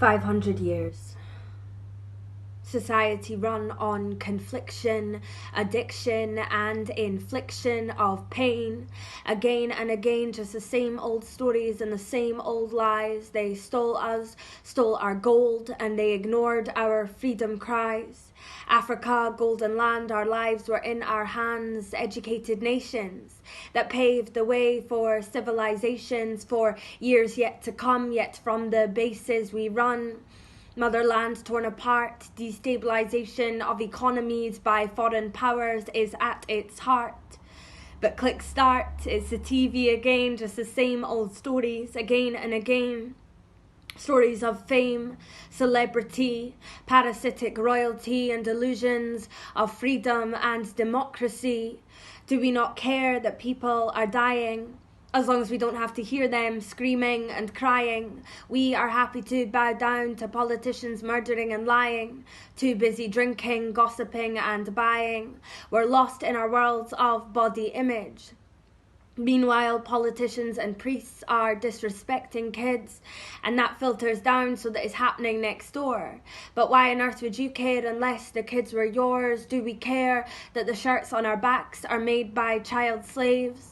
500 years. Society run on confliction, addiction, and infliction of pain. Again and again, just the same old stories and the same old lies. They stole us, stole our gold, and they ignored our freedom cries. Africa, golden land, our lives were in our hands. Educated nations that paved the way for civilizations for years yet to come. Yet from the bases we run, motherland torn apart, destabilization of economies by foreign powers is at its heart. But click start, it's the TV again, just the same old stories again and again. Stories of fame, celebrity, parasitic royalty, and delusions of freedom and democracy. Do we not care that people are dying? As long as we don't have to hear them screaming and crying, we are happy to bow down to politicians murdering and lying, too busy drinking, gossiping and buying. We're lost in our worlds of body image. Meanwhile, politicians and priests are disrespecting kids, and that filters down so that it's happening next door. But why on earth would you care unless the kids were yours? Do we care that the shirts on our backs are made by child slaves?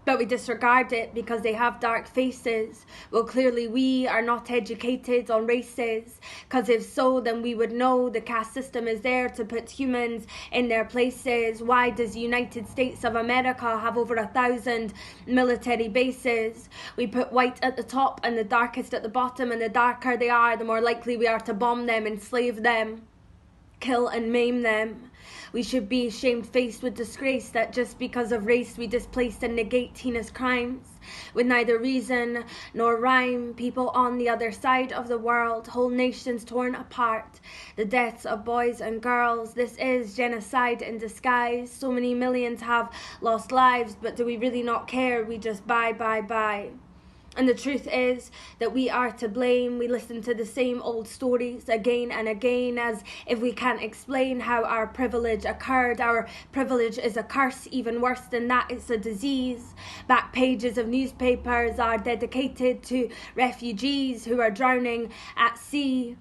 But we disregard it because they have dark faces. Well, clearly we are not educated on races, because if so, then we would know the caste system is there to put humans in their places. Why does the United States of America have over 1,000 military bases? We put white at the top and the darkest at the bottom, and the darker they are, the more likely we are to bomb them, enslave them, kill and maim them. We should be shamefaced with disgrace that just because of race we displace and negate heinous crimes. With neither reason nor rhyme, people on the other side of the world, whole nations torn apart, the deaths of boys and girls. This is genocide in disguise. So many millions have lost lives, but do we really not care? We just buy. And the truth is that we are to blame. We listen to the same old stories again and again, as if we can't explain how our privilege occurred. Our privilege is a curse. Even worse than that, it's a disease. Back pages of newspapers are dedicated to refugees who are drowning at sea.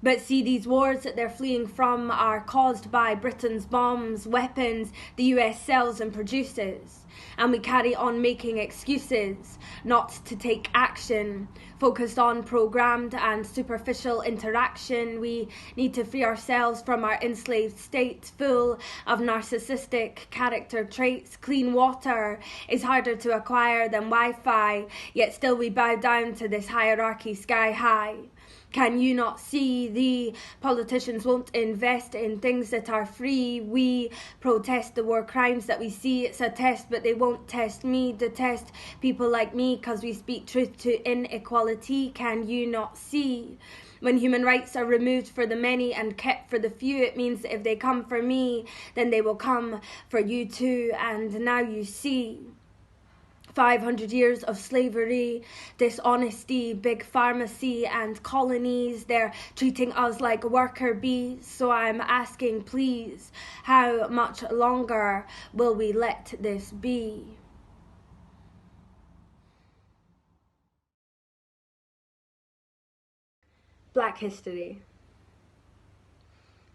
But see, these wars that they're fleeing from are caused by Britain's bombs, weapons the US sells and produces. And we carry on making excuses not to take action, focused on programmed and superficial interaction. We need to free ourselves from our enslaved state, full of narcissistic character traits. Clean water is harder to acquire than Wi-Fi, yet still we bow down to this hierarchy sky high. Can you not see the politicians won't invest in things that are free? We protest the war crimes that we see. It's a test, but they won't test me. Detest people like me because we speak truth to inequality. Can you not see? When human rights are removed for the many and kept for the few, it means that if they come for me, then they will come for you too. And now you see. 500 years of slavery, dishonesty, big pharmacy and colonies. They're treating us like worker bees. So I'm asking, please, how much longer will we let this be? Black history.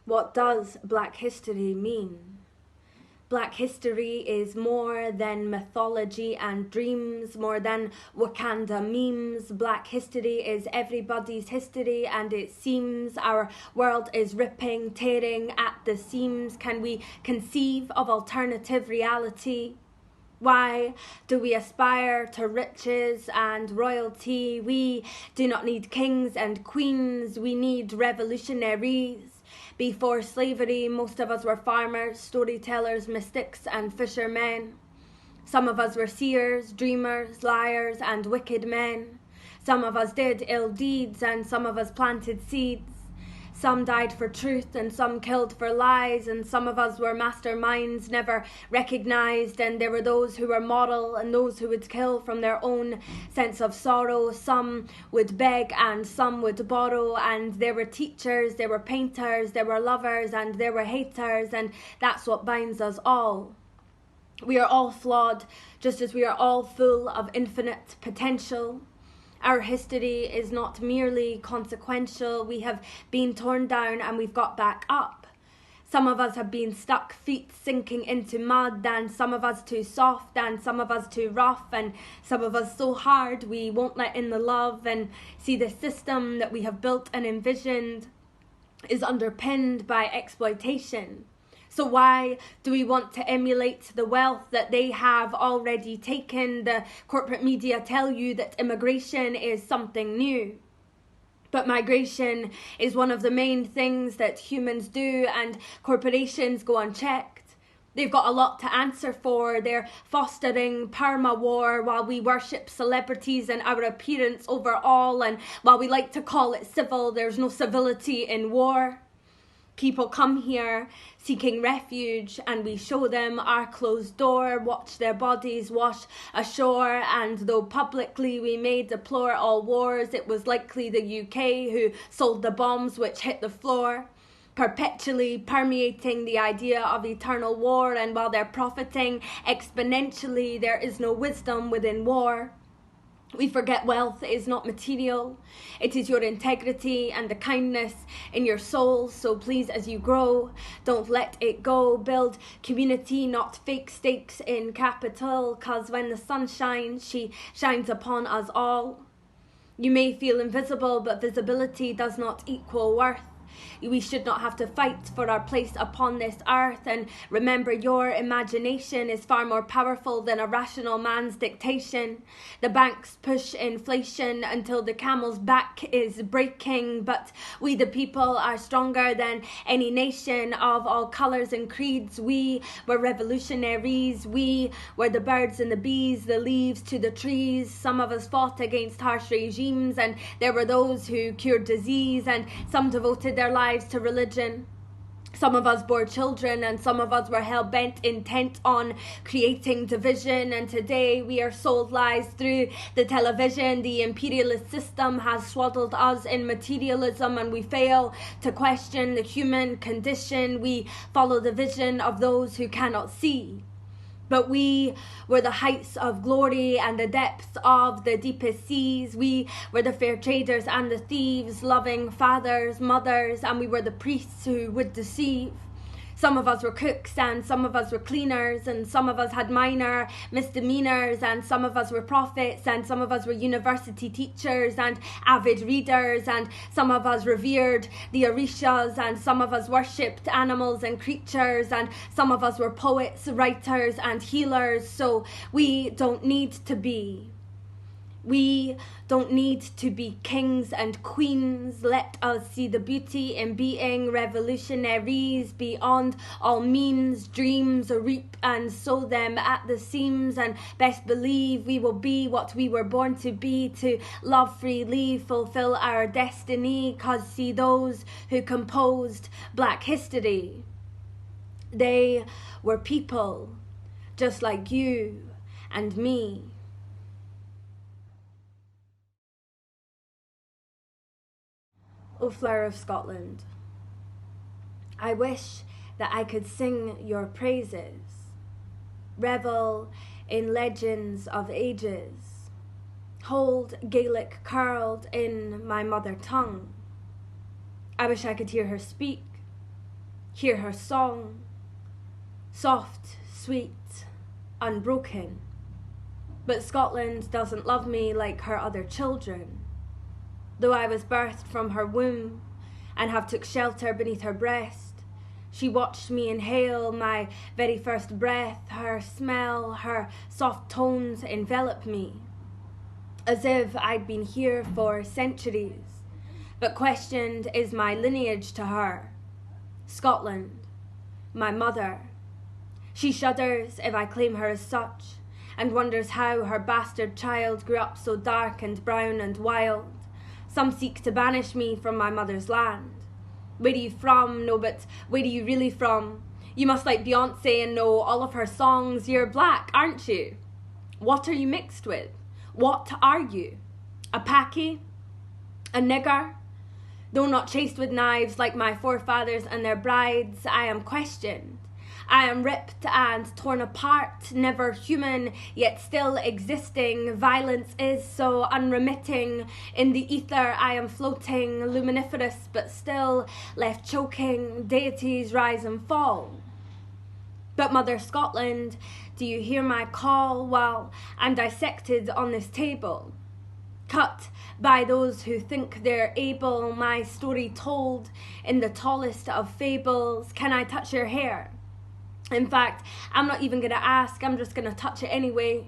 What does Black history mean? Black history is more than mythology and dreams, more than Wakanda memes. Black history is everybody's history, and it seems our world is ripping, tearing at the seams. Can we conceive of alternative reality? Why do we aspire to riches and royalty? We do not need kings and queens, we need revolutionaries. Before slavery, most of us were farmers, storytellers, mystics, and fishermen. Some of us were seers, dreamers, liars, and wicked men. Some of us did ill deeds, and some of us planted seeds. Some died for truth, and some killed for lies, and some of us were masterminds never recognized, and there were those who were moral and those who would kill from their own sense of sorrow. Some would beg and some would borrow, and there were teachers, there were painters, there were lovers, and there were haters, and that's what binds us all. We are all flawed, just as we are all full of infinite potential. Our history is not merely consequential. We have been torn down and we've got back up. Some of us have been stuck, feet sinking into mud, and some of us too soft, and some of us too rough, and some of us so hard we won't let in the love and see the system that we have built and envisioned is underpinned by exploitation. So why do we want to emulate the wealth that they have already taken? The corporate media tell you that immigration is something new. But migration is one of the main things that humans do, and corporations go unchecked. They've got a lot to answer for. They're fostering perma-war while we worship celebrities and our appearance overall, and while we like to call it civil, there's no civility in war. People come here seeking refuge, and we show them our closed door, watch their bodies wash ashore, and though publicly we may deplore all wars, it was likely the UK who sold the bombs which hit the floor, perpetually permeating the idea of eternal war, and while they're profiting exponentially, there is no wisdom within war. We forget wealth is not material. It is your integrity and the kindness in your soul. So please, as you grow, don't let it go. Build community, not fake stakes in capital. 'Cause when the sun shines, she shines upon us all. You may feel invisible, but visibility does not equal worth. We should not have to fight for our place upon this earth. And remember, your imagination is far more powerful than a rational man's dictation. The banks push inflation until the camel's back is breaking, but we the people are stronger than any nation of all colours and creeds. We were revolutionaries. We were the birds and the bees, the leaves to the trees. Some of us fought against harsh regimes, and there were those who cured disease, and some devoted their lives to religion. Some of us bore children, and some of us were hell-bent, intent on creating division. And today we are sold lies through the television. The imperialist system has swaddled us in materialism, and we fail to question the human condition. We follow the vision of those who cannot see. But we were the heights of glory and the depths of the deepest seas. We were the fair traders and the thieves, loving fathers, mothers, and we were the priests who would deceive. Some of us were cooks, and some of us were cleaners, and some of us had minor misdemeanors, and some of us were prophets, and some of us were university teachers and avid readers, and some of us revered the Orishas, and some of us worshipped animals and creatures, and some of us were poets, writers, and healers. So we don't need to be. We don't need to be kings and queens. Let us see the beauty in being revolutionaries beyond all means. Dreams reap and sow them at the seams, and best believe we will be what we were born to be, to love freely, fulfill our destiny. 'Cause see those who composed Black history, they were people just like you and me. O flower of Scotland, I wish that I could sing your praises, revel in legends of ages, hold Gaelic curled in my mother tongue. I wish I could hear her speak, hear her song, soft, sweet, unbroken. But Scotland doesn't love me like her other children. Though I was birthed from her womb and have took shelter beneath her breast, she watched me inhale my very first breath. Her smell, her soft tones envelop me, as if I'd been here for centuries. But questioned is my lineage to her, Scotland, my mother. She shudders if I claim her as such, and wonders how her bastard child grew up so dark and brown and wild. Some seek to banish me from my mother's land. Where are you from? No, but where are you really from? You must like Beyonce and know all of her songs. You're black, aren't you? What are you mixed with? What are you? A Paki? A nigger? Though not chased with knives like my forefathers and their brides, I am questioned. I am ripped and torn apart, never human, yet still existing. Violence is so unremitting. In the ether I am floating, luminiferous but still left choking. Deities rise and fall. But Mother Scotland, do you hear my call while I'm dissected on this table? Cut by those who think they're able, my story told in the tallest of fables. Can I touch your hair? In fact, I'm not even gonna ask, I'm just gonna touch it anyway.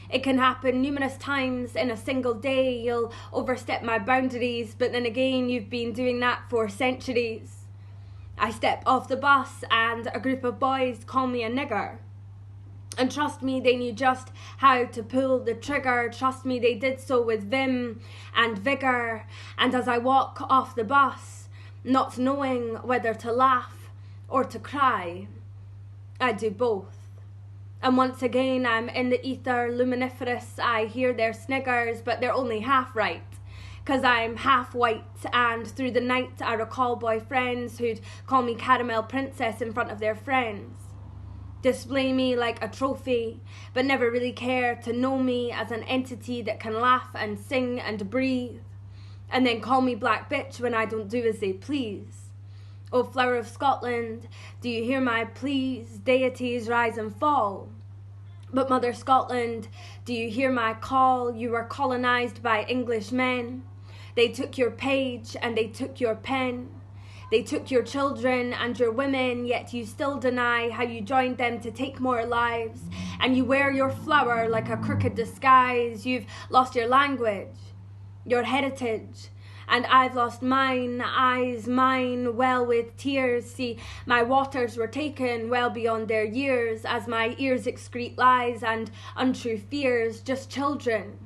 It can happen numerous times in a single day. You'll overstep my boundaries, but then again, you've been doing that for centuries. I step off the bus and a group of boys call me a nigger. And trust me, they knew just how to pull the trigger. Trust me, they did so with vim and vigour. And as I walk off the bus, not knowing whether to laugh or to cry, I do both. And once again, I'm in the ether, luminiferous. I hear their sniggers, but they're only half right. 'Cause I'm half white, and through the night I recall boyfriends who'd call me caramel princess in front of their friends. Display me like a trophy, but never really care to know me as an entity that can laugh and sing and breathe, and then call me black bitch when I don't do as they please. O flower of Scotland, do you hear my pleas? Deities rise and fall. But Mother Scotland, do you hear my call? You were colonised by English men. They took your page and they took your pen. They took your children and your women, yet you still deny how you joined them to take more lives. And you wear your flower like a crooked disguise. You've lost your language, your heritage, and I've lost mine, eyes mine, well with tears. See, my waters were taken well beyond their years, as my ears excrete lies and untrue fears, just children.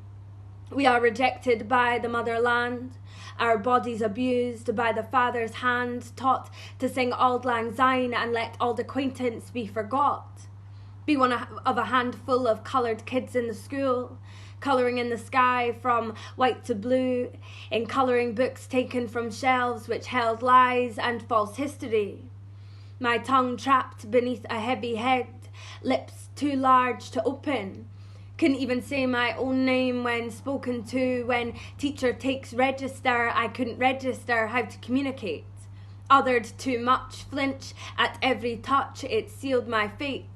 We are rejected by the motherland, our bodies abused by the father's hand, taught to sing Auld Lang Syne and let old acquaintance be forgot. Be one of a handful of coloured kids in the school, colouring in the sky from white to blue, in colouring books taken from shelves which held lies and false history. My tongue trapped beneath a heavy head, lips too large to open. Couldn't even say my own name when spoken to. When teacher takes register, I couldn't register how to communicate. Othered too much, flinch at every touch, it sealed my fate.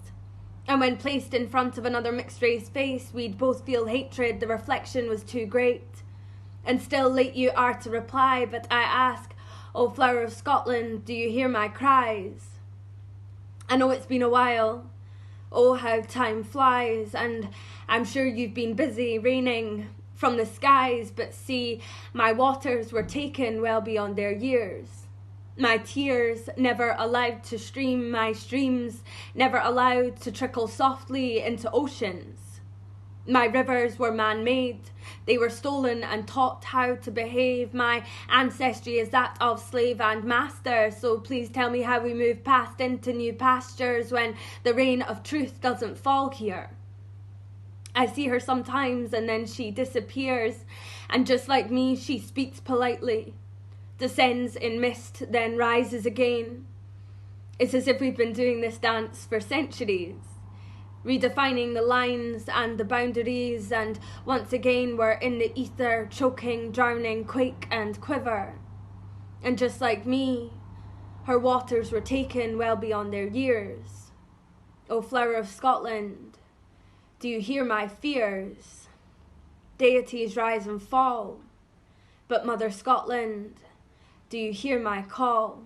And when placed in front of another mixed race face, we'd both feel hatred, the reflection was too great. And still late you are to reply, but I ask, O flower of Scotland, do you hear my cries? I know it's been a while. Oh, how time flies, and I'm sure you've been busy raining from the skies, but see, my waters were taken well beyond their years. My tears never allowed to stream, my streams never allowed to trickle softly into oceans. My rivers were man-made, they were stolen and taught how to behave. My ancestry is that of slave and master, so please tell me how we move past into new pastures when the rain of truth doesn't fall here. I see her sometimes and then she disappears, and just like me, she speaks politely, descends in mist, then rises again. It's as if we've been doing this dance for centuries, redefining the lines and the boundaries, and once again we're in the ether, choking, drowning, quake and quiver. And just like me, her waters were taken well beyond their years. O flower of Scotland, do you hear my fears? Deities rise and fall, but Mother Scotland, do you hear my call?